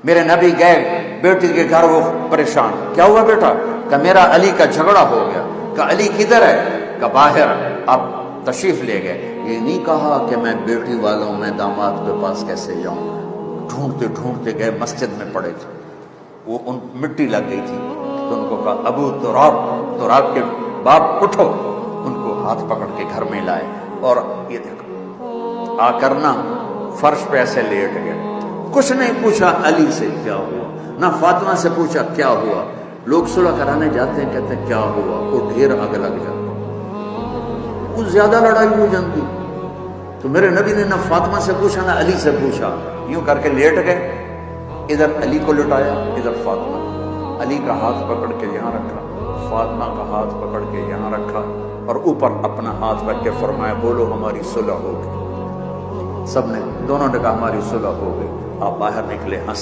میرے نبی گئے بیٹی کے گھر، وہ پریشان، کیا ہوا بیٹا؟ کہ میرا علی کا جھگڑا ہو گیا۔ کہ علی کدھر ہے؟ کہ باہر، آپ تشریف لے گئے۔ یہ نہیں کہا کہ میں بیٹی والوں میں داماد کے پاس کیسے جاؤں، ڈھونڈتے ڈھونڈتے گئے، مسجد میں پڑے تھے، وہ ان مٹی لگ گئی تھی، تو ان کو کہا ابو تراب، تراب کے باپ اٹھو، ان کو ہاتھ پکڑ کے گھر میں لائے، اور یہ دیکھو آ کر نا فرش پہ ایسے لیٹ گئے۔ کچھ نہیں پوچھا علی سے کیا ہوا، نہ فاطمہ سے پوچھا کیا ہوا۔ لوگ صلح کرانے جاتے ہیں، کہتے ہیں کیا ہوا، وہ ڈھیر آگ لگ جاتا، وہ زیادہ لڑائی ہو جاتی۔ تو میرے نبی نے نہ فاطمہ سے پوچھا نہ علی سے پوچھا، یوں کر کے لیٹ گئے، ادھر علی کو لٹایا، ادھر فاطمہ، علی کا ہاتھ پکڑ کے یہاں رکھا، فاطمہ کا ہاتھ پکڑ کے یہاں رکھا، اور اوپر اپنا ہاتھ رکھ کے فرمایا بولو ہماری صلح ہو گئی۔ سب نے، دونوں نے کہا ہماری صلح ہو گئی۔ آپ باہر نکلے، ہنس